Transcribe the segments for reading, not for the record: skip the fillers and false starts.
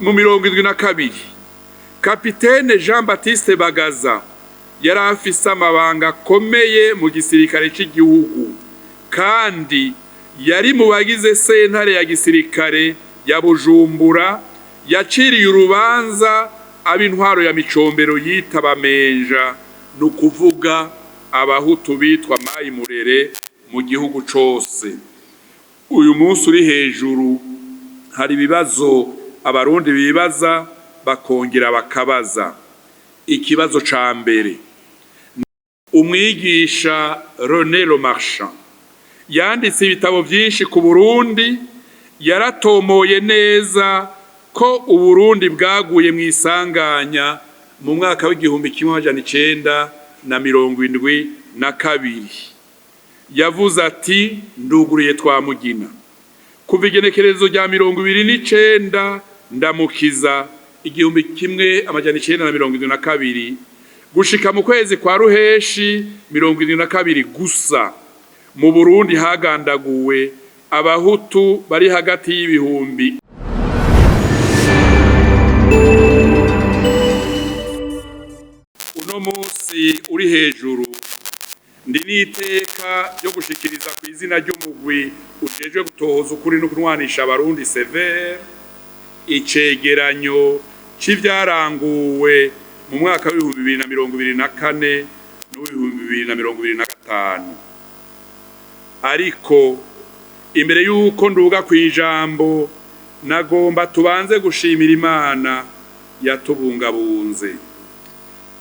mu 72 Kapitene Jean Baptiste Bagaza yari afise amabanga akomeye mu gisirikare cy'igihugu kandi yari mu bagize sentare ya gisirikare ya Bujumbura yaciriye urubanza ab'intwaro ya Micombero yita Bamenja no kuvuga abahutu bitwa Mayi Murere mu gihugu cose. Uyu munsi uri hejuru hari ibibazo abarundi bibaza bakongera bakabaza. Ikibazo ca mbere, umwigisha René Le Marchand yanditse ibitabo byinshi ku Burundi, yaratomoye neza ko Uburundi bwaguye mu isanganya mu mwaka w'igihumbi 1972. Yavuze ati nduguriye Twamugina kuva igenekerezo rya 29 Ndamukiza 1972 gushika mu kwezi kwa Ruheshi 72 gusa mu Burundi hagandaguwe abahutu bari hagati y'ibihumbi. Uno munsi uri hejuru ndi n'iteka ryo gushikiriza ku izina ry'umugwi ujejwe gutohoza ukuri no kunwanisha abarundi severe icegeranyo c'ivyaranguwe mu mwaka wa 2024 no 2025. Ariko imbere yuko nduga kwijambo nagomba tubanze gushimira Imana yatubungabunze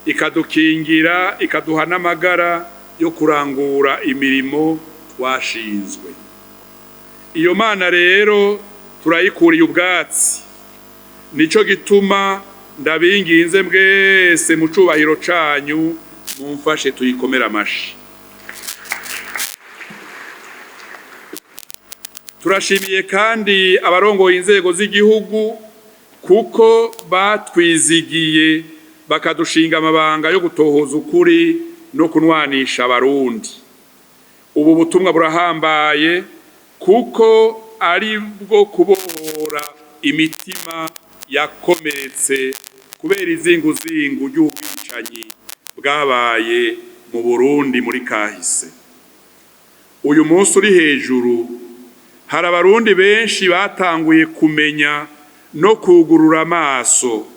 ikadukingira ikaduha n'amagara yo kurangura imirimo twashinzwe. Iyo Mana rero turayikuriye ubwatsi, nico gituma ndabinginze mwese mu cubahiro canyu mumfashe tuyikomera amashi. Turashimiye kandi abarongoye inzego z'igihugu kuko batwizigiye bakadushinga amabanga yo gutohoza ukuri no kunwanisha abarundi. Ubu butumwa burahambaye kuko ari bwo kubohora imitima yakomeretse kubera izinguzingu ry'ubwicanyi bwabaye mu Burundi muri kahise. Uyu munsi uri hejuru hari abarundi benshi batanguye kumenya no kugurura amaso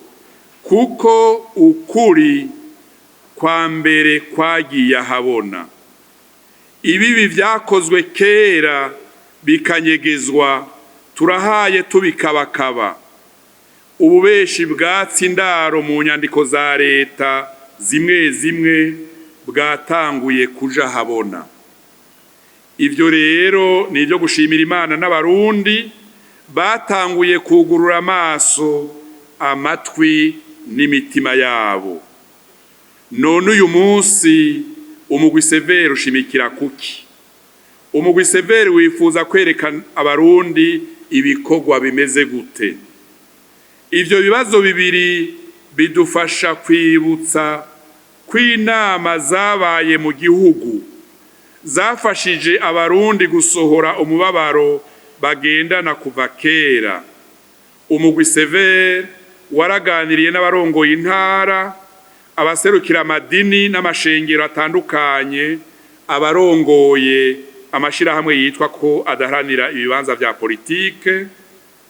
kuko ukuri kwa mbere kwagiye ahabona. Ibibi vyakozwe kera bikanyegezwa turahaye tubikabakaba. Ububeshi bwatsi ndaro mu nyandiko za leta zimwe zimwe bwatanguye kuja habona. Ivyo rero ni ibyo gushimira Imana n'abarundi batanguye kugurura amaso amatwi n'imitima yabo. None uyu munsi umugwi severe ushimikira kuki? Umugwi severe wifuza kwereka abarundi ibikorwa bimeze gute? Ivyo bibazo bibiri bidufasha kwibutsa kw'inama zabaye mu gihugu zafashije abarundi gusohora umubabaro bagendana kuva kera. Umugwi severe waraganiriye n'abarongoye intara, abaserukira amadini n'amashengero atandukanye, abarongoye amashirahamwe yitwa ko adaharanira ibibanza vya politike,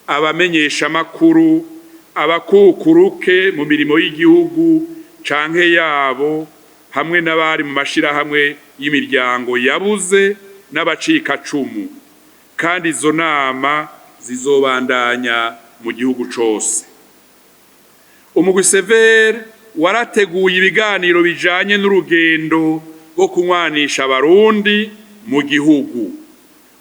abamenyesha makuru, abakukuruke mu mirimo y'igihugu canke yabo, hamwe n'abari mu mashirahamwe y'imiryango yabuze n'abacika cumu. Kandi izo nama zizobandanya mu gihugu cose. Umugwi severe warateguye ibiganiro bijanye n'urugendo rwo kunwanisha abarundi mu gihugu.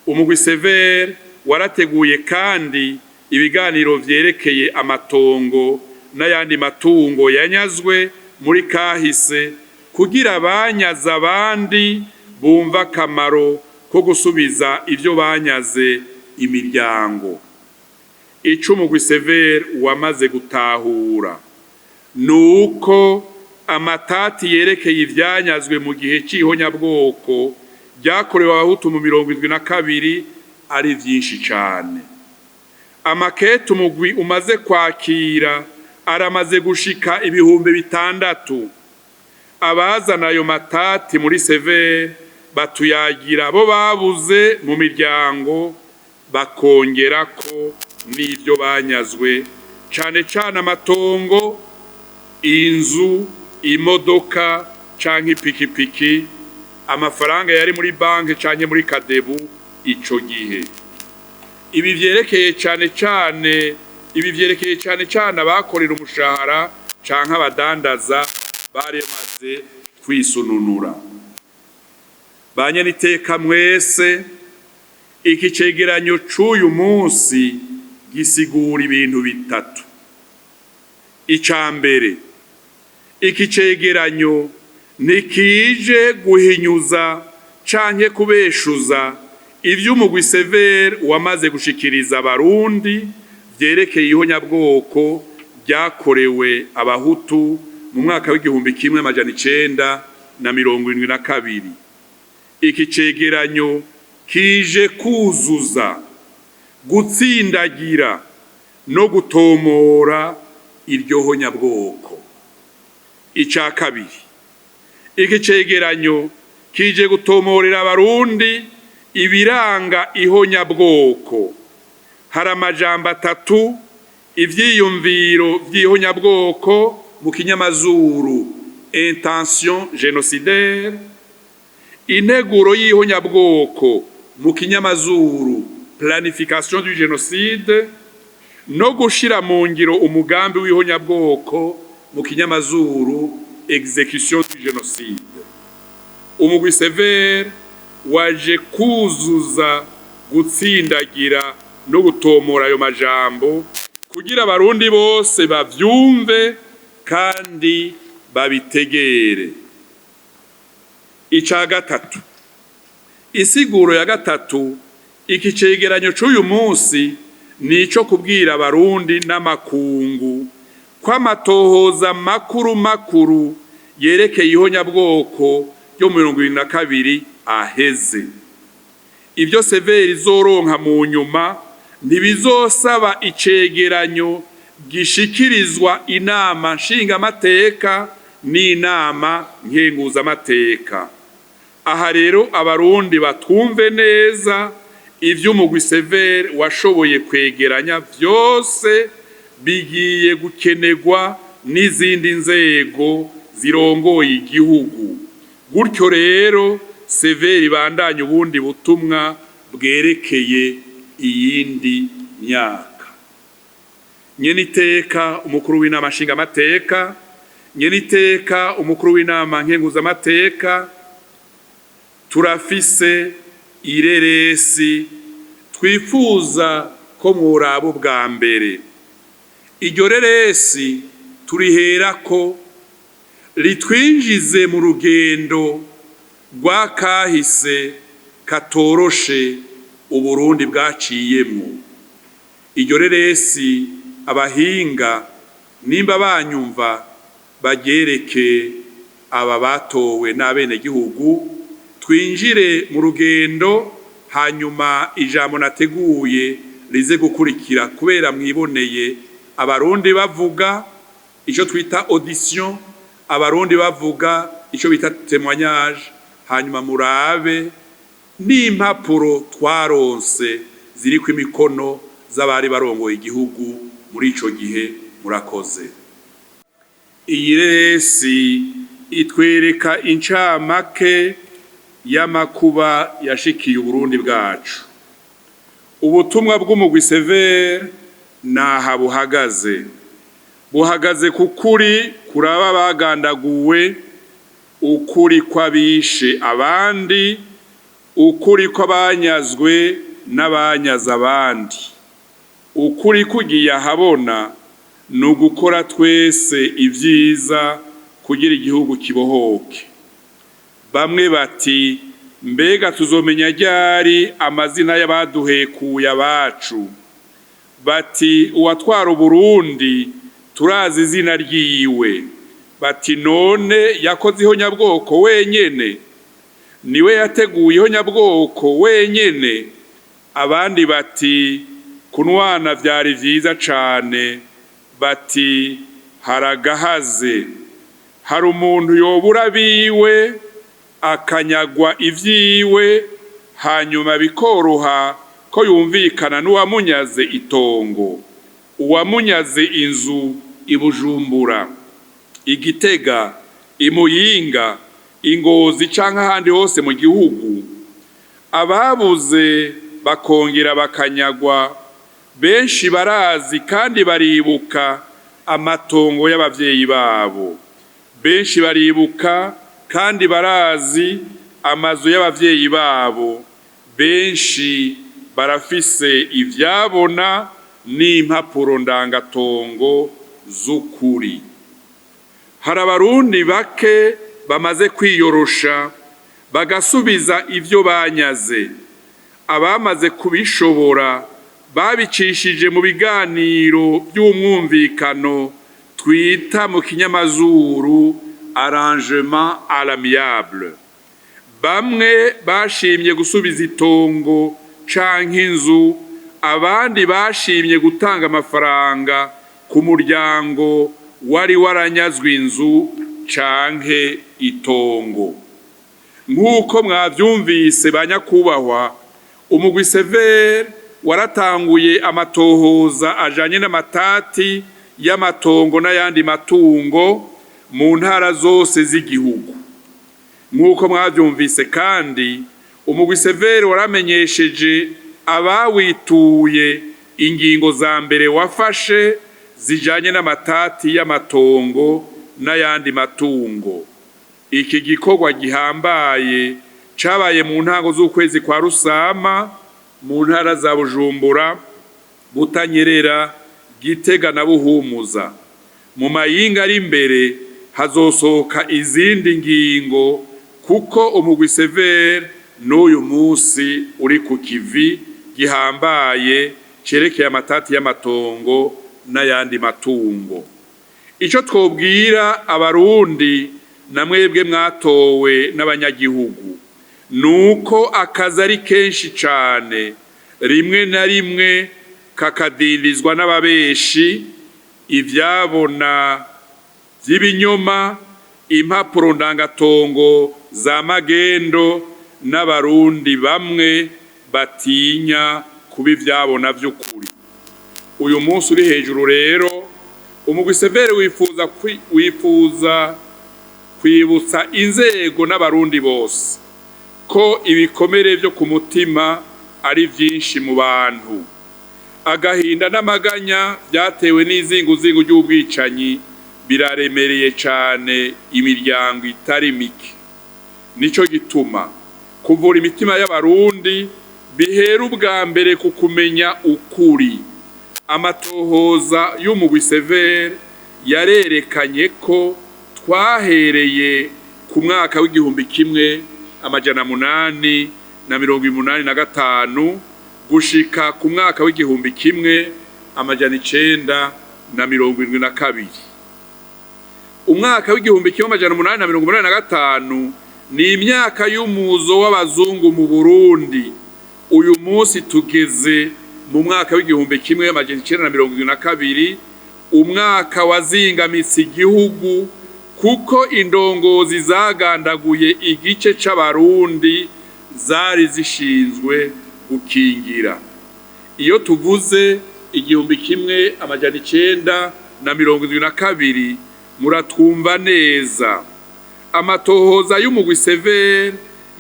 Umugwi severe warateguye kandi ibiganiro vyerekeye amatongo n'ayandi matungo yanyazwe muri kahise kugira abanyaza abandi bumva akamaro ko gusubiza ivyo banyaze imiryango. Ico umugwi severe wamaze gutahura nuko amatati yerekeye ivyanyazwe mu gihe c'ihonyabwoko ryakorewe abahutu mu 72 ari vyinshi cane. amakete umugwi umaze kwakira aramaze gushika 6,000. Abazana ayo matati muri severe batuyagira bo babuze mu miryango, bakongera ko n'ibyo banyazwe, cane cane amatongo, inzu, imodoka canke ipikipiki, amafaranga yari muri banki canke muri kadebu ico gihe. Ibi vyerekeye cane cane abakorera umushahara canke abadandaza bari maze kwisununura. Banyaniteka mwese, iki cegeranyo c'uyu munsi gisigura ibintu bitatu. Icambere, iki cegeranyo ntikije guhinyuza canke kubeshuza ivy'umugwi severe wamaze gushikiriza abarundi vyerekeye ihonyabwoko ryakorewe abahutu mu mwaka w'1972. Iki cegeranyo kije kuzuza, gutsindagira no gutomora iryo honyabwoko. Ica kabiri, iki cegeranyo kije gutomorera abarundi ibiranga ihonyabwoko. Hari amajambo 3 ivyiyumviro vy'ihonyabwoko mu kinyamazuru: intention génocidaire, integuro y'ihonyabwoko mu kinyamazuru planification du génocide, no gushira mu ngiro umugambi w'ihonyabwoko mu kinyamazuru exécution du génocide. Umugwi severe waje kuzuza, gutsindagira no gutomora ayo majambo kugira abarundi bose bavyumve kandi babitegere. Ica gatatu, isiguro ya gatatu, iki cegeranyo c'uyu munsi nico kubwira abarundi n'amakungu ko amatohoza makuru yerekeye ihonyabwoko ryo mu 2022 aheze. Ibyo severe izoronka mu nyuma ntibizosaba icegeranyo gishikirizwa inama nshingamateka n'inama nkenguzamateka. Aha rero abarundi batwumve neza, ivy'umugwi severe washoboye kwegeranya vyose bigiye gukenegwa n'izindi nzego zirongoye igihugu. Gutyo rero severe ibandanye ubundi butumwa bwerekeye iyindi myaka. Nyeniteka umukuru w'inama nshingamateka, nyeniteka umukuru w'inama nkenguzamateka, turafise ireresi twifuza ko mworabo bwa mbere. Iryo reresi turiherako ritwinjize mu rugendo rwa kahise katoroshe Uburundi bwaciyemwo. Iryo reresi abahinga nimba banyumva bagereke aba batowe n'abene gihugu, twinjire mu rugendo, hanyuma ijambo nateguye rize gukurikira kubera mwiboneye abarundi bavuga ico twita audition, abarundi bavuga ico bita témoignage, hanyuma murabe n'impapuro twaronse ziriko imikono z'abari barongoye igihugu muri ico gihe. Murakoze. Iyi resi itwereka incamake y'amakuba yashikiye Uburundi bwacu. Ubutumwa bw'umugwi severe naha buhagaze. Buhagaze kukuri kuraba bagandaguwe, ukuri kw'abishe abandi, ukuri kw'abanyazwe n'abanyaza abandi. Ukuri kugiye ahabona ni ugukora twese ivyiza kugira igihugu kibohoke. Bamwe bati mbega tuzomenya ryari amazina y'abaduhekuye abacu? Bati uwatwara Uburundi turazi izina ryiwe. Bati none yakoze ihonyabwoko wenyene? Niwe yateguye ihonyabwoko wenyene? Abandi bati kunwana vyari vyiza cane, bati haragahaze, hari umuntu yobura biwe akanyagwa ivyiwe, hanyuma bikoroha ko yumvikana n'uwamunyaze itongo, uwamunyaze inzu i Bujumbura, i Gitega, i Muyinga, i Ngozi canke ahandi hose mu gihugu. Ababuze bakongera bakanyagwa, benshi barazi kandi baribuka amatongo y'abavyeyi babo, benshi baribuka kandi barazi amazu y'abavyeyi babo, benshi barafise ivyabona n'impapuro ndangatongo z'ukuri. Hari abarundi bake bamaze kwiyorosha bagasubiza ivyo banyaze. Abamaze kubishobora babicishije mu biganiro by'umwumvikano twita mu kinyamazuru arrangement à l'amiable. Bamwe bashimye gusubiza itongo canke inzu, abandi bashimye gutanga amafaranga ku muryango wari waranyazwe inzu canke itongo. Nk'uko mwavyumvise banyakubahwa, umugwi Severe waratanguye amatohoza ajanye n'amatati y'amatongo n'ayandi matungo mu ntara zose z'igihugu. Nk'uko mwavyumvise kandi, umugwi Severe waramenyesheje abawituye ingingo za mbere wafashe zijanye n'amatati y'amatongo n'ayandi matungo. Iki gikorwa gihambaye cabaye mu ntango z'ukwezi kwa Rusama mu ntara za Bujumbura, Butanyerera, Gitega na Buhumuza. Mu mayinga ari imbere hazosohoka izindi ngingo, kuko umugwi Severe n'uyu musi uri ku kivi gihambaye cerekeye amatati y'amatongo n'ayandi matungo. Ico twobwira abarundi na mwebwe mwatowe n'abanyagihugu, nuko akazi ari kenshi cane, rimwe na rimwe kakadindizwa n'ababeshi, ivyabona vy'ibinyoma, impapuro ndangatongo za magendo, n'abarundi bamwe batinya kuba ivyabona vy'ukuri. Uyu munsi uri hejuru rero, umugwi Severe wifuza kwibutsa inzego n'abarundi bose ko ibikomere vyo ku mutima ari vyinshi mu bantu. Agahinda n'amaganya vyatewe n'izinguzingu ry'ubwicanyi biraremereye cane imiryango itari mike. Nico gituma kuvura imitima y'abarundi bihera ubwa mbere ku kumenya ukuri. Amatohoza y'umugwi Severe yarerekanye ko twahereye ku mwaka w'1885 gushika ku mwaka w'1972. Umwaka w'1885 ni imyaka y'umuzo w'abazungu mu Burundi. Uyu munsi tugeze mu mwaka w'1972, umwaka wazingamitse igihugu, kuko indongozi zagandaguye igice c'abarundi zari zishinzwe gukingira. Iyo tuvuze 1972 muratwumva neza. Amatohoza y'umugwi Severe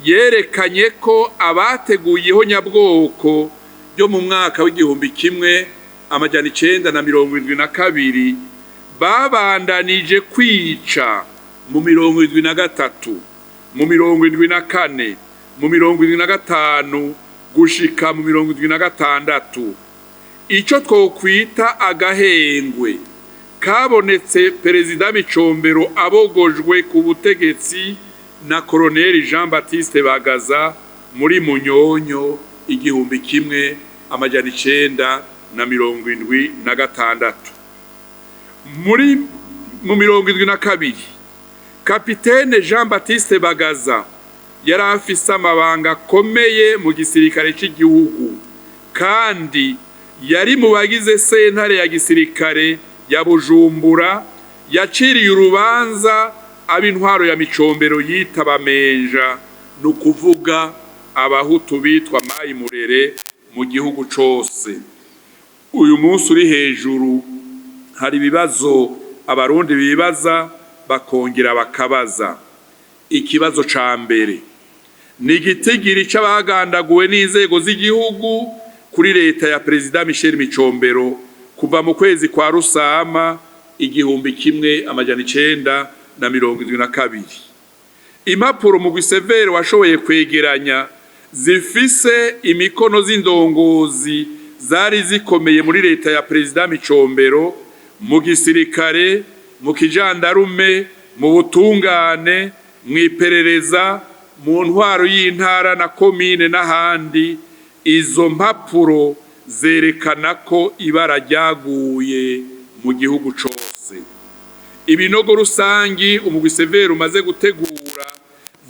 yerekanye ko abateguyeho nyabwoko byo mu mwaka w'1972 babandanije kwica mu 1973, mu 1974, mu 1975 gushika mu 1976. Ico twokwita agahengwe kabonetse Perezida Micombero abogojwe ku butegetsi na Colonel Jean Baptiste Bagaza muri Munyonyo 1976. Mu 1972 Kapitene Jean Baptiste Bagaza yari afise amabanga akomeye mu gisirikare cy'igihugu, kandi yari mu bagize sentare ya gisirikare ya Bujumbura, yaciriye urubanza ab'intwaro ya Micombero yita Bamenja, ni ukuvuga abahutu bitwa Mayi Murere mu gihugu cose. Uyu munsi uri hejuru hari ibibazo abarundi bibaza bakongera bakabaza. Ikibazo ca mbere ni igitigiri c'abagandaguwe n'inzego z'igihugu kuri leta ya Perezida Michel Micombero kuva mu kwezi kwa Rusama 1972. Impapuro mu Gisevere washoboye kwegeranya zifise imikono z'indongozi zari zikomeye muri leta ya Perezida Micombero, mu gisirikare, mu kijandarume, mu butungane, mu iperereza, mu ntwaro y'intara na komine n'ahandi. Izo mpapuro zerekana ko ibara ryaguye mu gihugu cose. Ibinogo rusangi umugwi Severe umaze gutegura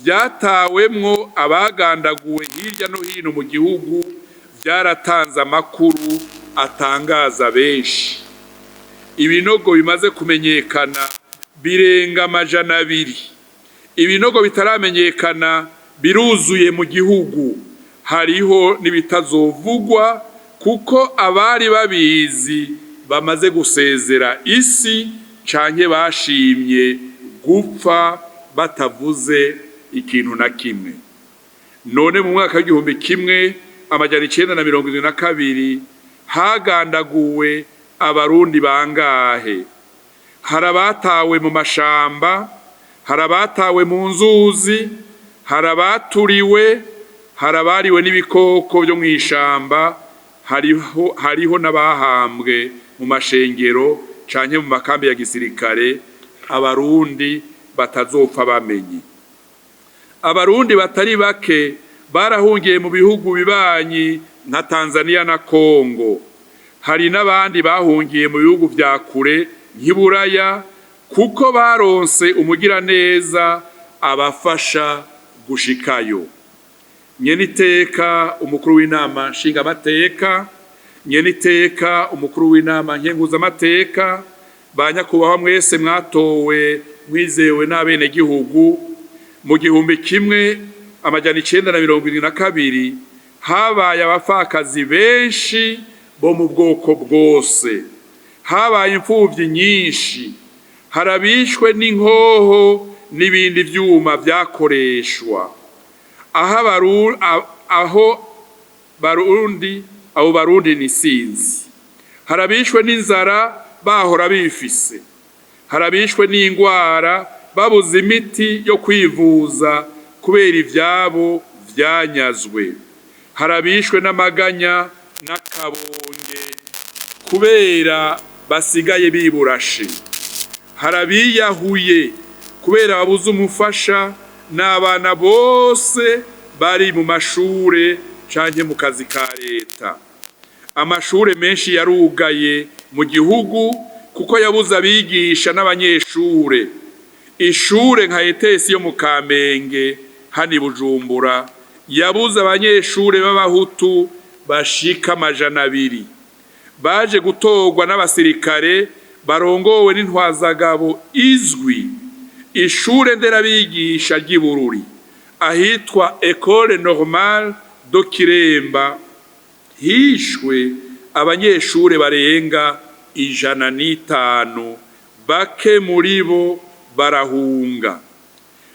vyatawemwo abagandaguwe hirya no hino mu gihugu, vyaratanze amakuru atangaza benshi. Ibinogo bimaze kumenyekana birenga 200. Ibinogo bitaramenyekana biruzuye mu gihugu. Hariho n'ibitazovugwa kuko abari babizi bamaze gusezera isi canke bashimye gupfa batavuze ikintu na kimwe. None mu mwaka w'1972 hagandaguwe abarundi bangahe? Harabatawe mu mashamba, harabatawe mu nzuzi, harabaturiwe, harabariwe n'ibikoko byo mw'ishamba, hariho n'abahambwe mu mashengero canke mu makambi ya gisirikare, abarundi batazopfa bamenye. Abarundi batari bake barahungiye mu bihugu bibanyi nka Tanzania na Kongo. Hari n'abandi bahungiye mu bihugu vya kure nk'Iburaya kuko baronse umugiraneza abafasha gushikayo. Nyeniteka umukuru w'inama nshingamateka, nyeniteka umukuru w'inama nkenguzamateka, banyakubahwa mwese mwatowe mwizewe n'abene gihugu. Mu 1972 habaye abapfakazi benshi bo mu bwoko bwose, habaye imfuvyi nyinshi, harabishwe n'inkoho n'ibindi vyuma vyakoreshwa. Abo barundi ni sinzi. Harabishwe n'inzara bahora bifise, harabishwe n'ingwara babuze imiti yo kwivuza kubera ivyabo vyanyazwe, harabishwe n'amaganya n'akabonge kubera basigaye biburashe, harabiyahuye kubera babuze umufasha, n'abana bose bari mu mashure canke mu kazi ka leta. Amashure menshi yarugaye mu gihugu kuko yabuze abigisha n'abanyeshure. Ishure nka ETS yo mu Kamenge hani Bujumbura yabuze abanyeshure b'abahutu bashika 200. Baje gutorwa n'abasirikare barongowe n'intwazagabo izwi. Ishure nderabigisha ry'Ibururi ahitwa École Normale do Kiremba hishwe abanyeshure barenga 105, bake muri bo barahunga.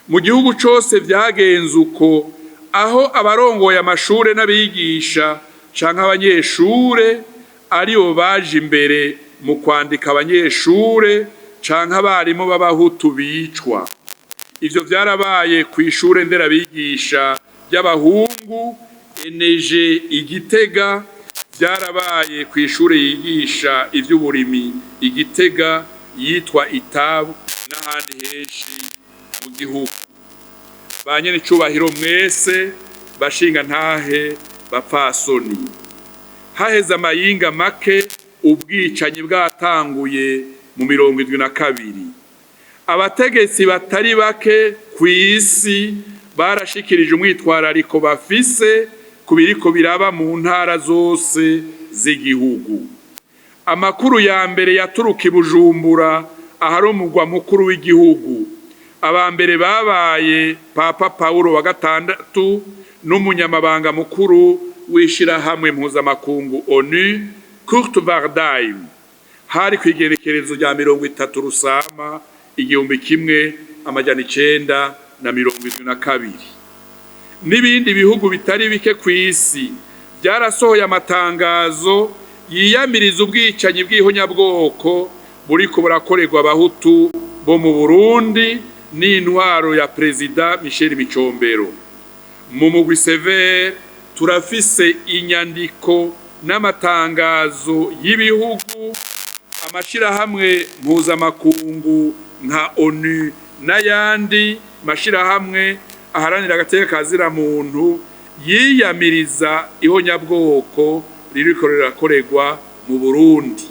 Mu gihugu cose vyagenze uko, aho abarongoye amashure n'abigisha canke abanyeshure aribo baje imbere mu kwandika abanyeshure canke abarimu b'abahutu bicwa. Ivyo vyarabaye kw'ishure nderabigisha ry'abahungu NG Igitega, vyarabaye kw'ishure yigisha ivy'uburimi Igitega yitwa Itabu, n'ahandi henshi mu gihugu. Banyene icubahiro mwese, bashinga ntahe, bapfasoni, haheze amayinga make ubwicanyi bwatanguye mu 72. Abategetsi batari bake kw'isi barashikirije umwitwarariko bafise kubiriko biraba mu ntara zose z'igihugu. Amakuru ya mbere yaturuka i Bujumbura ahari umugwa mukuru w'igihugu. Abambere babaye Papa Paulo wa gatandatu n'umunyamabanga mukuru w'ishirahamwe mpuzamakungu ONU Kurt Waldheim, hari kwigerekerezo rya 30 Rusama 1972. N'ibindi bihugu bitari bike kw'isi byarasohoye amatangazo yiyamiriza ubwicanyi bw'ihonyabwoko buriko burakorerwa abahutu bo mu Burundi n'intwaro ya Perezida Michel Micombero. Mu mugwi Severe turafise inyandiko n'amatangazo y'ibihugu, amashirahamwe mpuzamakungu nka ONU n'ayandi mashirahamwe aharanira agateka kazira muntu yiyamiriza ihonyabwoko ririko rirakorerwa mu Burundi.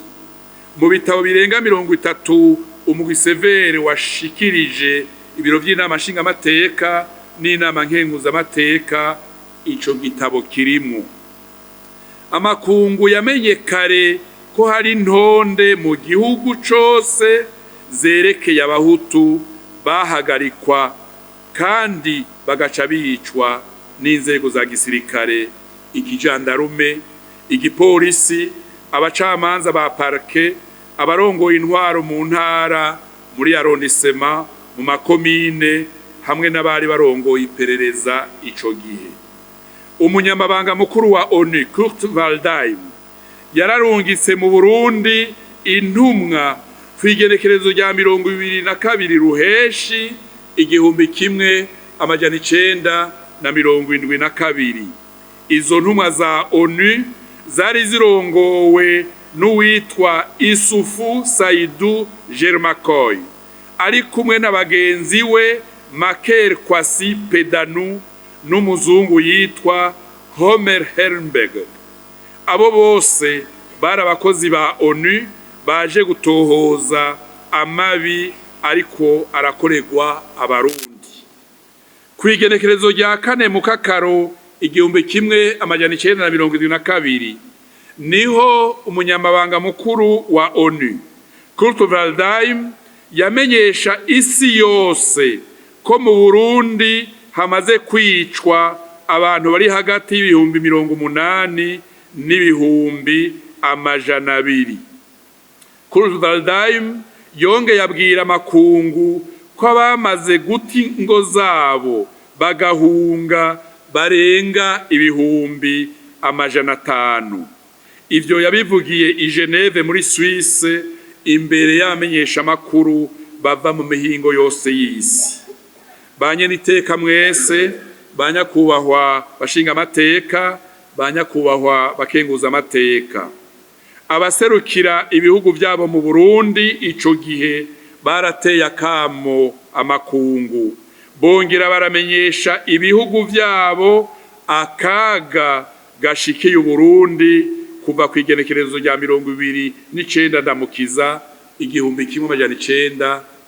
Mu bitabo birenga 30 umugwi Severe washikirije ibiro by'inama nshingamateka n'inama nkenguzamateka, ico gitabo kirimwo. Amakungu yamenye kare ko hari ntonde mu gihugu cose zerekeye abahutu bahagarikwa kandi bagaca bicwa n'inzego za gisirikare, ikijandarume, igipolisi, abacamanza ba parke, abarongoye intwaro mu ntara, muri arrondissement, mu makomine, hamwe n'abari barongoye iperereza ico gihe. Umunyamabanga mukuru wa ONU Kurt Waldheim yararungitse mu Burundi intumwa kw'igenekerezo rya 22 Ruheshi 1972. Izo ntumwa za ONU zari zirongowe n'uwitwa Isufu Saidou Germakoy, ari kumwe n'abagenzi we Maker Kwasi Pedanu n'umuzungu yitwa Homer Hernberg. Abo bose bari abakozi ba ONU baje gutohoza amabi ariko arakorerwa abarundi. Kwigenekerezo rya 4 Mukakaro 1972 niho umunyamabanga mukuru wa ONU Kurt Waldheim yamenyesha isi yose ko mu Burundi hamaze kwicwa abantu bari hagati y'ibihumbi 80 n'ibihumbi 200. Kurt Waldheim yongeye abwira amakungu ko abamaze guti ngo zabo bagahunga barenga ibihumbi 500. Ivyo yabivugiye i Geneve muri Suisse imbere y'amenyesha makuru bava mu mihingo yose y'isi. Banyeniteka mwese, banyakubahwa bashinga amateka, banyakubahwa bakenguza amateka. Abaserukira ibihugu byabo mu Burundi ico gihe barateye akamo amakungu, bongera baramenyesha ibihugu byabo akaga gashikiye Burundi kuva kwigenekerezo rya 29 Ndamukiza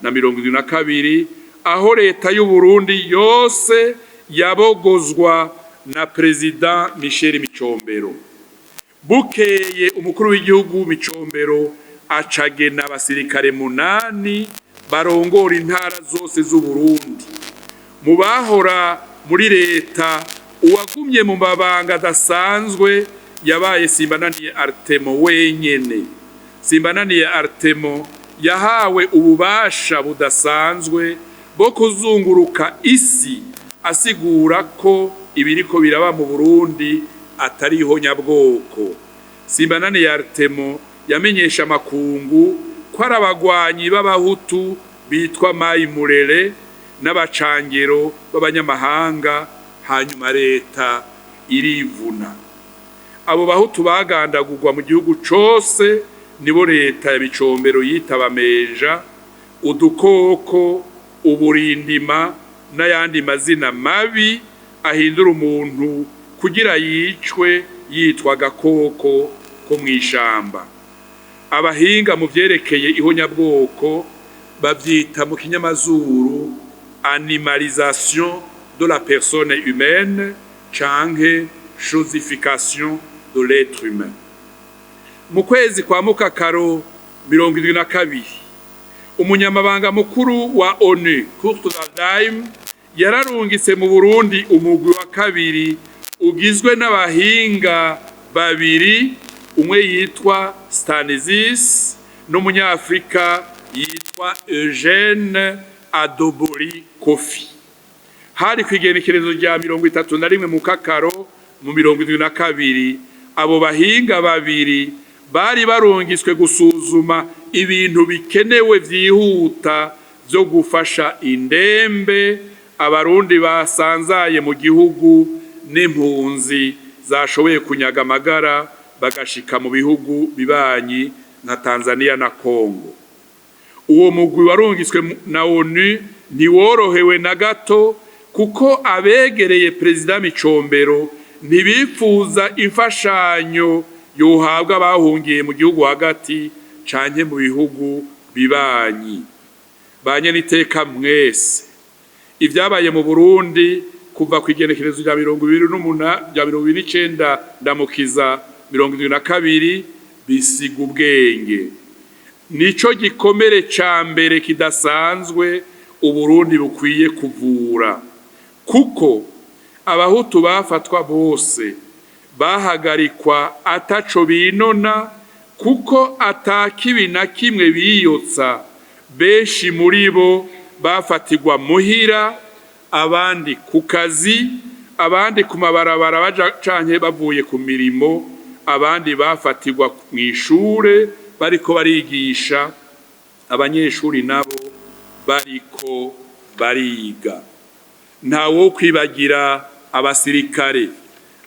1972, aho leta y'u Burundi yose yabogozwa na Perezida Michel Micombero. Bukeye umukuru w'igihugu Micombero acagena abasirikare 8 barongora intara zose z'u Burundi. Mu bahora muri leta uwagumye mu mabanga adasanzwe yabaye Simbananiye Artemo wenyene. Simbananiye Artemo yahawe ububasha budasanzwe bwo kuzunguruka isi asigura ko ibiriko biraba mu Burundi atari ihonyabwoko. Simbananiye Artemo yamenyesha amakungu ko arabagwanyi b'abahutu bitwa Mai Murere n'abacangero b'abanyamahanga, hanyuma leta irivuna. Abo bahutu bagandagurwa mu gihugu cose nibo leta ya Micombero yitabameja, udukoko, uburindima n'ayandi mazina mabi ahindura umuntu kugira yicwe yitwa gakoko ko mwishamba. Abahinga mu vyerekeye ihonyabwoko bavyita mu kinyamazuru animalisation de la personne humaine canke chosification de l'être humain. mu kwezi kwa Mukakaro 72 umunyamabanga mukuru wa ONU Kurt Waldheim yararungitse mu Burundi umugwi wa kabiri ugizwe n'abahinga babiri, umwe yitwa Stanislas n'umunyafrika yitwa Eugene Adobori Kofi. Hari kwigenekerezo rya 31 Mukakaro mu 72 abo bahinga babiri bari barungiswe gusuzuma ibintu bikenewe vyihuta byo gufasha indembe abarundi basanzaye mu gihugu n'impunzi zashoboye kunyaga amagara bagashika mu bihugu bibanyi nka Tanzania na Kongo. Uwo mugwi warungiswe na ONU ntiworohewe na gato kuko abegereye Perezida Micombero ntibifuza imfashanyo yohabwa bahungiye mu gihugu hagati canke mu bihugu bibanyi. Banye niteka mwese ivyabaye mu Burundi kuva kwigenekerezo rya 29 ndamukiza 72 bisiga ubwenge. Nico gikomere ca mbere kidasanzwe Uburundi bukwiye kuvura, kuko abahutu bafatwa bose bahagarikwa ataco binona, kuko atakibi na kimwe biyotsa. Benshi muri bo bafatirwa muhira, abandi ku kazi, abandi ku mabarabara baja canke bavuye ku mirimo, abandi bafatirwa mw'ishure bariko barigisha, abanyeshuri nabo bariko bariga. Ntawo kwibagira abasirikare,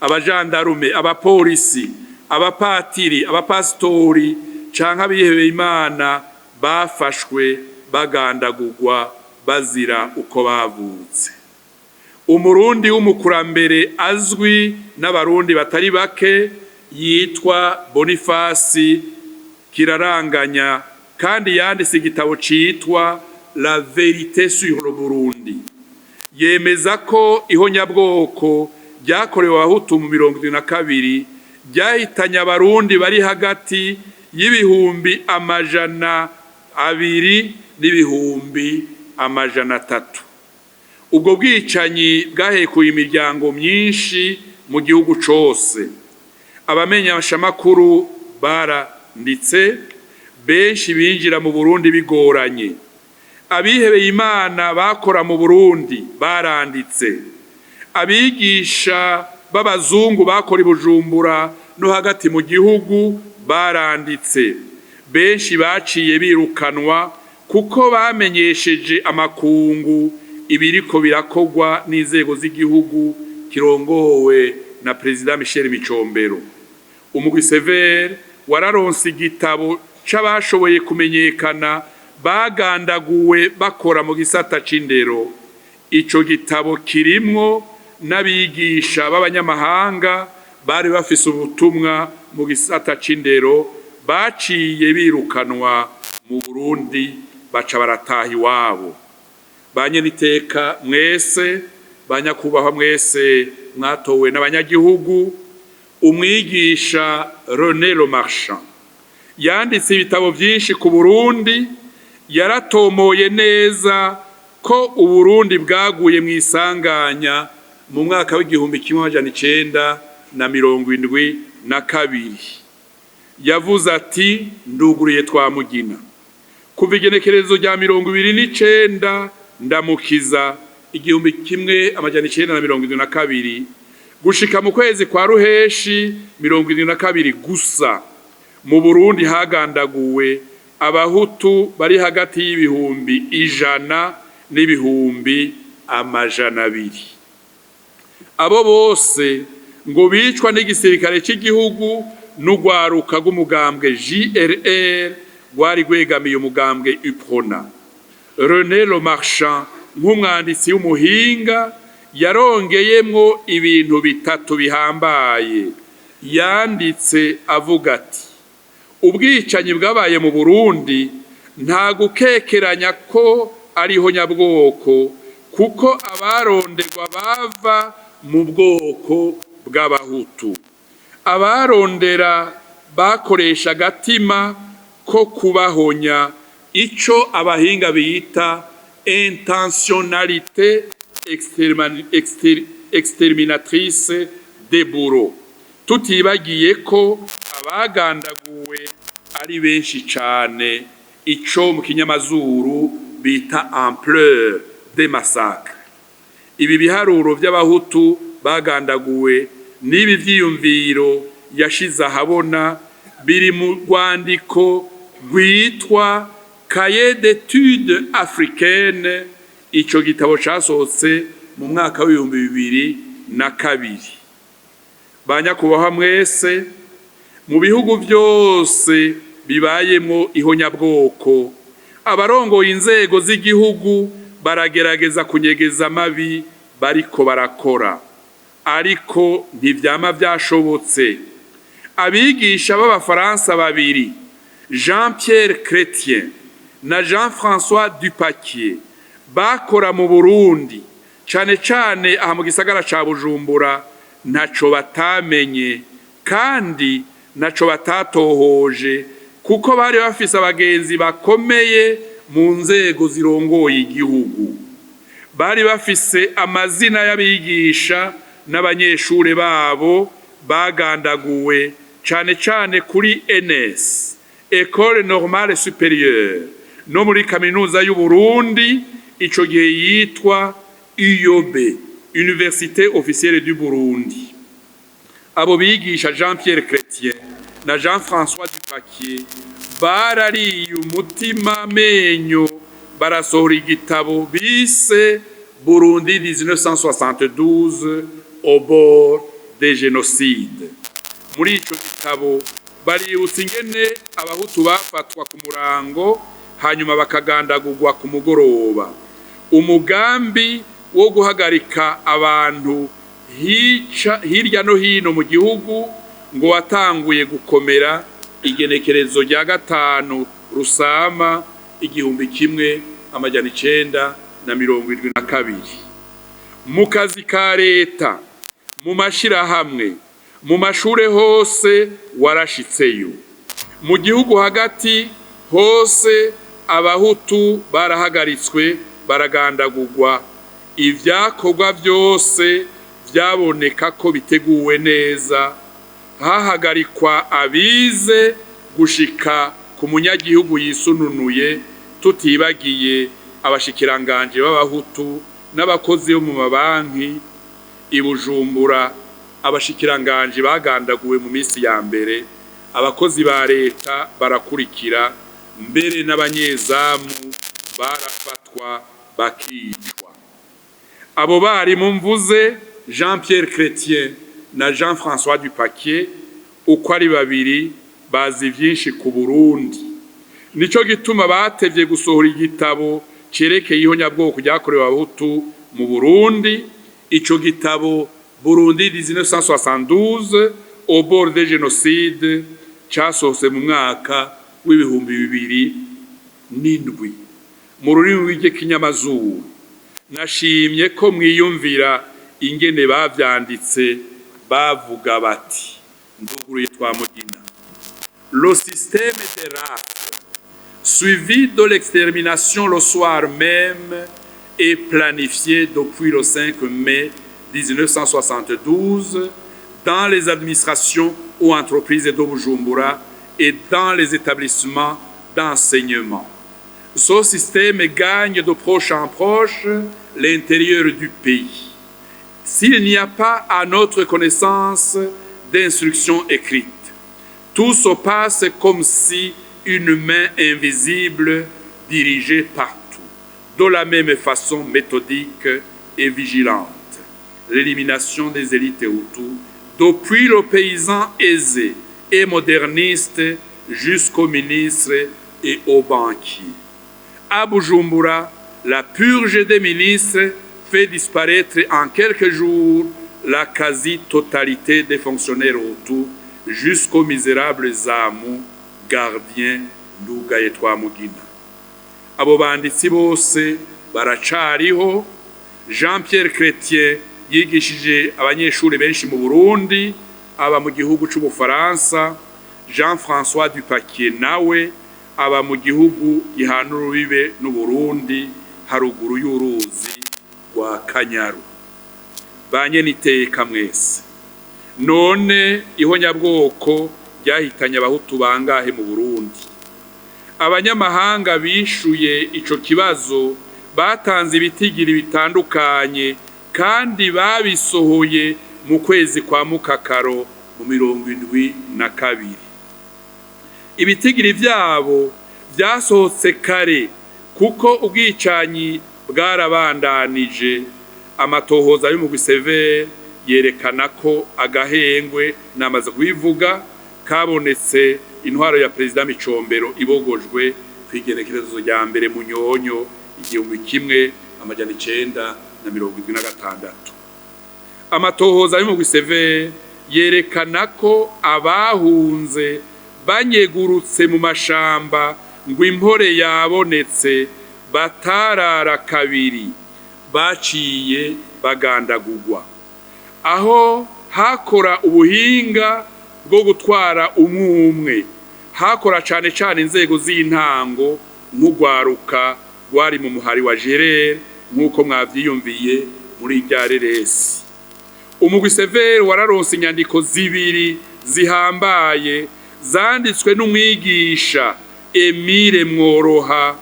abajandarume, abapolisi, abapatiri, abapasitori canke abihebeye Imana bafashwe bagandagurwa bazira uko bavutse. Umurundi w'umukurambere azwi n'abarundi batari bake yitwa Boniface Kiraranganya, kandi yanditse igitabo citwa La Vérité sur le Burundi. Yemeza ko ihonyabwoko ryakorewe abahutu mu 72 ryahitanye abarundi bari hagati y'ibihumbi 200 n'ibihumbi 300. Ubwo bwicanyi bwahekuye imiryango myinshi mu gihugu cose. Abamenyeshamakuru baranditse, benshi binjira mu Burundi bigoranye. Abihebeye Imana bakora mu Burundi baranditse. Abigisha b'abazungu bakora i Bujumbura no hagati mu gihugu baranditse. Benshi baciye birukanwa kuko bamenyesheje amakungu ibiriko birakogwa n'inzego z'igihugu kirongowe na Perezida Michel Micombero. Umugwi Severe wararonse igitabo c'abashoboye kumenyekana bagandaguwe bakora mu gisata c'indero. Ico gitabo kirimwo n'abigisha b'abanyamahanga bari bafise ubutumwa mu gisata c'indero, baciye birukanwa mu Burundi baca barataha iwabo. Banye niteka mwese, banyakubahwa mwese mwatowe n'abanyagihugu, umwigisha René Lomarchand yanditse ibitabo vyinshi ku Burundi. Yaratomoye neza ko Uburundi bwaguye mu isanganya mu mwaka w'igihumbi 1972. Yavuze ati, nduguruye Twamugina kuva igenekerezo rya 29 ndamukiza 1972 gushika mu kwezi kwa Ruheshi 72 gusa, mu Burundi hagandaguwe abahutu bari hagati y'ibihumbi 100 n'ibihumbi 200. Abo bose ngo bicwa n'igisirikare cy'igihugu n'ugwaruka rw'umugambwe JRR rwari rwegamiye umugambwe UPRONA. René Lomarchand nk'umwanditsi w'umuhinga yarongeyemwo ibintu bitatu bihambaye. Yanditse avuga ati, ubwicanyi bwabaye mu Burundi nta gukekeranya ko ariho nyabwoko, kuko abaronderwa bava mu bwoko bw'abahutu. Abarondera bakoresha agatima ko kubahonya ico abahinga bita intentionnalité exterminatrice des bourreaux, tutibagiye ko abagandaguwe ari benshi cane, ico mu kinyamazuru bita ampleur des massacres. Ibi biharuro vy'abahutu bagandaguwe n'ibi vyiyumviro yashize ahabona biri mu rwandiko rwitwa Cahiers d'études africaines, ico gitabo casohotse mu mwaka w'2002. Banyakubahwa mwese, mu bihugu byose bibayemo ihonyabwoko, abarongoye inzego z'igihugu baragerageza kunyegeza amabi bariko barakora, ariko ntivyama vyashobotse. Abigisha b'abafaransa babiri, Jean-Pierre Chrétien na Jean-François Dupaquier, bakora mu Burundi cane cane aha mu gisagara ca Bujumbura, ntaco batamenye kandi ntaco batatohoje, kuko bari bafise abagenzi bakomeye mu nzego zirongoye igihugu. Bari bafise amazina y'abigisha n'abanyeshure babo bagandaguwe cane cane kuri ENS, École Normale Supérieure, no muri kaminuza y'u Burundi, ico gihe yitwa UOB, Université Officielle du Burundi. Abo bigisha Jean-Pierre Chrétien na Jean-François Dupaquier barariye umutima menyo, barasohora igitabo bise Burundi 1972 au bord des génocides. Muri ico gitabo baributsa ingene abahutu bafatwa ku murango hanyuma bakagandagurwa ku mugoroba. Umugambi wo guhagarika abantu hirya no hino mu gihugu ngo watanguye gukomera igenekerezo rya 5 Rusama 1972. Mu kazi ka leta, mu mashirahamwe, mu mashure hose warashitseyo. Mu gihugu hagati hose abahutu barahagaritswe, baragandagurwa. Ivyakorwa byose vyaboneka ko biteguwe neza, hahagarikwa abize gushika ku munyagihugu yisununuye, tutibagiye abashikiranganje b'abahutu n'abakozi bo mu mabanki. I Bujumbura abashikiranganje bagandaguwe mu minsi ya mbere, abakozi ba leta barakurikira, mbere n'abanyezamu barafatwa bakicwa. Abo bari mumvuze Jean-Pierre Chrétien na Jean-François Dupaquier, uko ari babiri bazi vyinshi ku Burundi. Nico gituma batevye gusohora igitabo cerekeye ihonyabwoko ryakorewe abahutu mu Burundi. Ico gitabo Burundi 1972 au bord des génocides casohotse mu mwaka w'2007 mu rurimi rw'ikinyamazuru. Nashimye ko mwiyumvira ingene bavyanditse, bavuga bati, nduguruye Twamugina: le système des races suivi de l'extermination le soir même est planifié depuis le 5 mai 1972 dans les administrations ou entreprises de Bujumbura et dans les établissements d'enseignement. Ce système gagne de proche en proche l'intérieur du pays. S'il n'y a pas à notre connaissance d'instructions écrites, tout se passe comme si une main invisible dirigeait partout, de la même façon méthodique et vigilante. L'élimination des élites hutus, depuis le paysan aisé et moderniste jusqu'aux ministres et aux banquiers. À Bujumbura, la purge des ministres fait disparaître en quelques jours la quasi-totalité des fonctionnaires hutus jusqu'aux misérables zamu gardiens ndugaye Twamugina. Abo banditsi bose baracariho. Jean-Pierre Chrétien yigishije abanyeshuri benshi mu Burundi, aba mu gihugu c'Ubufaransa. Jean-François Dupaquier nawe aba mu gihugu gihana urubibe n'Uburundi haruguru y'uruzi rwa Kanyaru. Banyeniteka mwese, none ihonyabwoko ryahitanye abahutu bangahe mu Burundi? Abanyamahanga bishuye ico kibazo batanze ibitigiri bitandukanye kandi babisohoye mu kwezi kwa Mukakaro mu 72. Ibitigiri vyabo vyasohotse kare kuko ubwicanyi bwarabandanije. Amatohoza y'umugwi Severe yerekana ko agahengwe namaze kubivuga kabonetse intwaro ya Perezida Micombero ibogojwe kwigerekerezo rya mbere mu Nyonyo 1976. Amatohoza y'umugwi Severe yerekana ko abahunze banyegurutse mu mashamba ngo impore yabonetse batarara kabiri baciye bagandagurwa. Aho hakora ubuhinga bwo gutwara umwe hakora cane cane inzego z'intango nk'ugwaruka rwari mu muhari wa Gerere nk'uko mwavyiyumviye muri rya reresi. Umugwi Severe wararonse inyandiko zibiri zihambaye zanditswe n'umwigisha Emile Mworoha,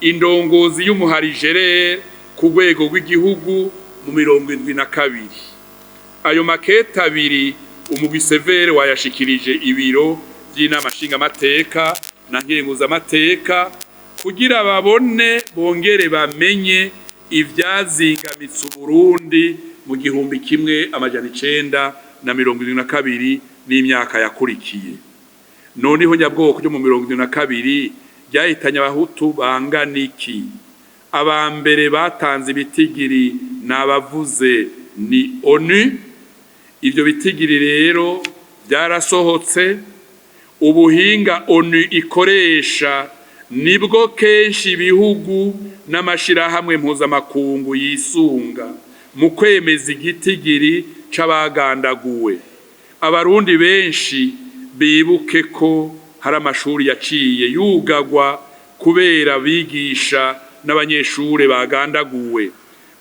indongozi y'umuhari Gerere ku rwego rw'igihugu mu 72. Ayo makete abiri umugwi Severe wayashikirije ibiro by'inama nshingamateka na nkenguzamateka kugira babone bongere bamenye ivyazingamitse Uburundi mu 1972 n'imyaka yakurikiye. Noneho nyabwoko ryo mu 72 ryahitanye abahutu banganiki. Abambere batanze ibitigiri nabavuze ni ONU. Ivyo bitigiri rero byarasohotse. Ubuhinga ONU ikoresha nibwo kenshi ibihugu n'amashirahamwe mpuzamakungu yisunga mu kwemeza igitigiri c'abagandaguwe. Abarundi benshi bibuke ko hari amashuri yaciye yugagwa kubera bigisha n'abanyeshure bagandaguwe.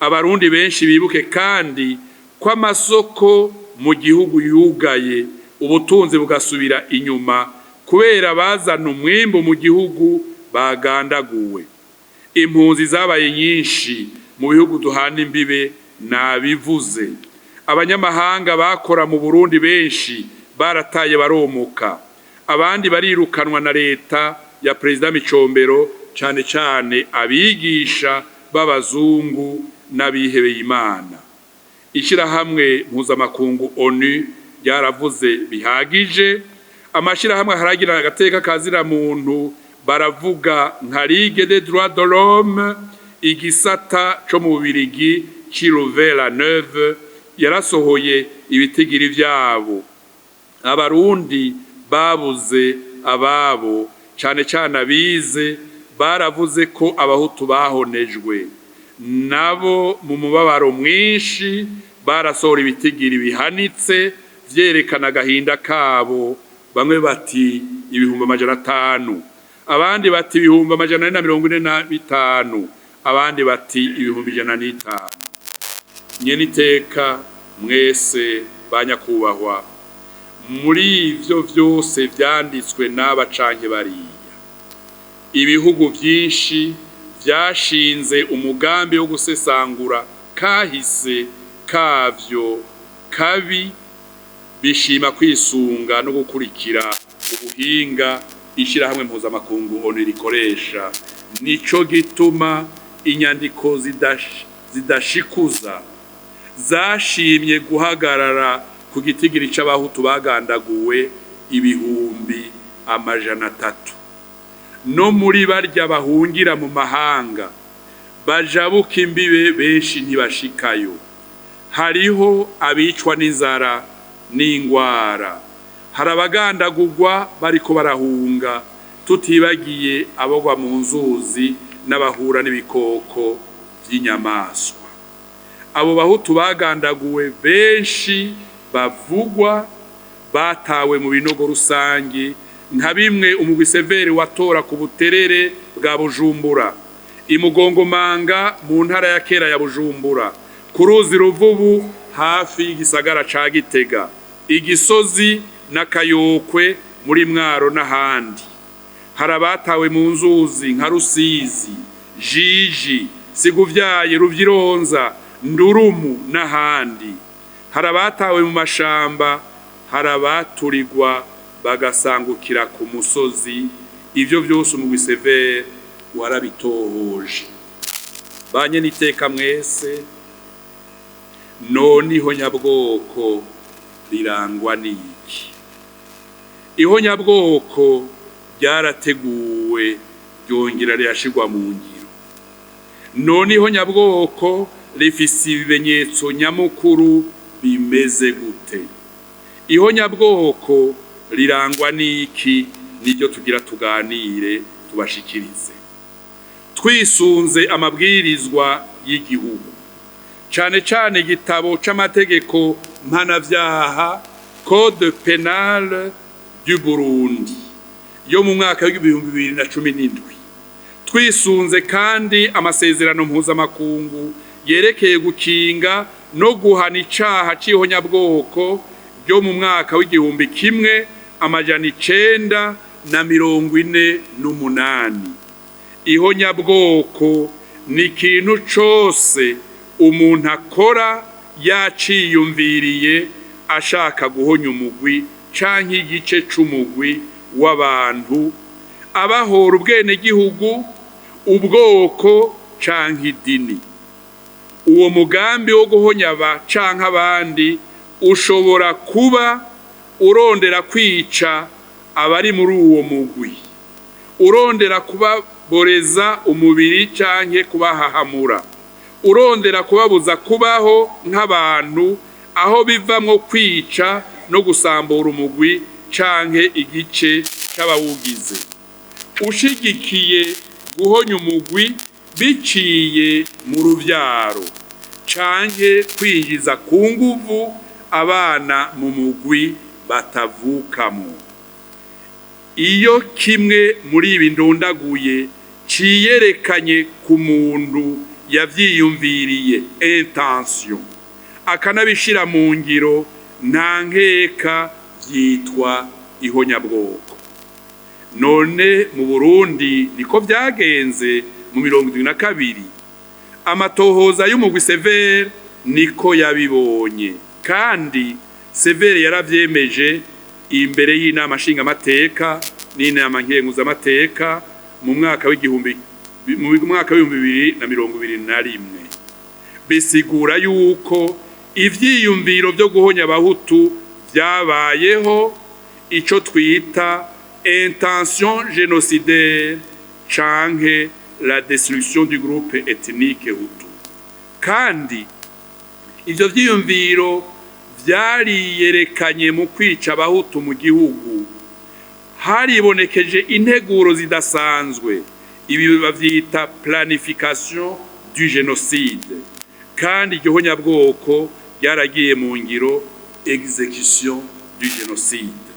Abarundi benshi bibuke kandi ko amasoko mu gihugu yugaye, ubutunzi bugasubira inyuma kubera bazana umwimbu mu gihugu bagandaguwe. Impunzi zabaye nyinshi mu bihugu duhana imbibe nabivuze. Abanyamahanga bakora mu Burundi benshi barataye baromoka. Abandi barirukanwa na leta ya Perezida Micombero, cane cane abigisha b'abazungu n'abihebeye Imana. Ishirahamwe mpuzamakungu ONU ryaravuze bihagije. Amashirahamwe haragira agateka kazira muntu baravuga nka Ligue des droits de l'homme, igisata co mu Bubiligi Louvain-la-Neuve yarasohoye ibitigiri vyabo. Abarundi babuze ababo cane cane abize baravuze ko abahutu bahonejwe. Nabo mu mubabaro mwinshi barasohora ibitigiri bihanitse vyerekana agahinda kabo. Bamwe bati 500, abandi bati 445, abandi bati 105. Nyeniteka mwese banyakubahwa, muri ivyo vyose vyanditswe n'aba canke bariya, ibihugu vyinshi vyashinze umugambi wo gusesangura kahise kavyo kabi, bishima kwisunga no gukurikira ubuhinga ishirahamwe mpuzamakungu ONU rikoresha. Nico gituma inyandiko zidashikuza zashimye guhagarara ku gitigiri c'abahutu bagandaguwe 300,000. No muri barya bahungira mu mahanga bajabuka imbibe benshi ntibashikayo. Hariho abicwa n'inzara n'ingwara, harabagandagurwa bariko barahunga, tutibagiye abogwa mu nzuzi n'abahura n'ibikoko vy'inyamaswa. Abo bahutu bagandaguwe benshi bavugwa batawe mu binogo rusangi nka bimwe umugwi severe watora ku buterere bwa Bujumbura, imugongomanga mu ntara ya kera ya Bujumbura, ku ruzi Ruvubu hafi y'igisagara ca Gitega, Igisozi na Kayokwe muri Mwaro n'ahandi. Hari abatawe mu nzuzi nka Rusizi, Jiji, Siguvyaye, Ruvyironza, Ndurumu n'ahandi. Hari abatawe mu mashamba, hari abaturirwa bagasangukira ku musozi. Ivyo vyose umugwi severe warabitohoje. Banye niteka mwese, none ihonyabwoko rirangwa n'iki? Ihonyabwoko ryarateguwe ryongera rirashirwa mu ngiro. None ihonyabwoko rifise ibimenyetso nyamukuru bimeze gute? Ihonyabwoko rirangwa n'iki? Niryo tugira tuganire tubashikirize twisunze amabwirizwa y'igihugu, cane cane igitabo c'amategeko mpanavyaha Code Penal du Burundi yo mu mwaka w'ibihumbi 2017, twisunze kandi amasezerano mpuzamakungu yerekeye gukinga no guhana icaha c'ihonyabwoko ryo mu mwaka w'igihumbi 1948. Ihonyabwoko ni ikintu cose umuntu akora yaciyumviriye ashaka guhonya umugwi canke igice c'umugwi w'abantu, abahora ubwenegihugu, ubwoko canke idini. Uwo mugambi wo guhonya aba canke abandi ushobora kuba urondera kwica abari muri uwo mugwi, urondera kubaboreza umubiri canke kubahahamura, urondera kubabuza kubaho nk'abantu, aho bivamwo kwica no gusambura umugwi canke igice c'abawugize. Ushigikiye guhonya umugwi biciye mu ruvyaro canke kwinjiza ku nguvu abana mu mugwi batavukamo. Iyo kimwe muri ibi ndondaguye ciyerekanye ku muntu yavyiyumviriye intention, akanabishira mu ngiro, nta nkeka vyitwa ihonyabwoko. None mu Burundi niko vyagenze mu 2022. Amatohoza y'umugwi severe niko yabibonye, kandi severe yaravyemeje imbere y'inama nshingamateka n'inama nkenguzamateka mu mwaka w'igihumbi 2021. Bisigura yuko ivyiyumviro vyo guhonya abahutu vyabayeho, ico twita intention génocidaire canke la destruction du groupe ethnique Hutu. Kandi ivyo vyiyumviro vyariyerekanye mu kwica abahutu mu gihugu. Haribonekeje integuro zidasanzwe, ibi bavyita planification du génocide, kandi iryo honyabwoko ryaragiye mu ngiro, exécution du génocide.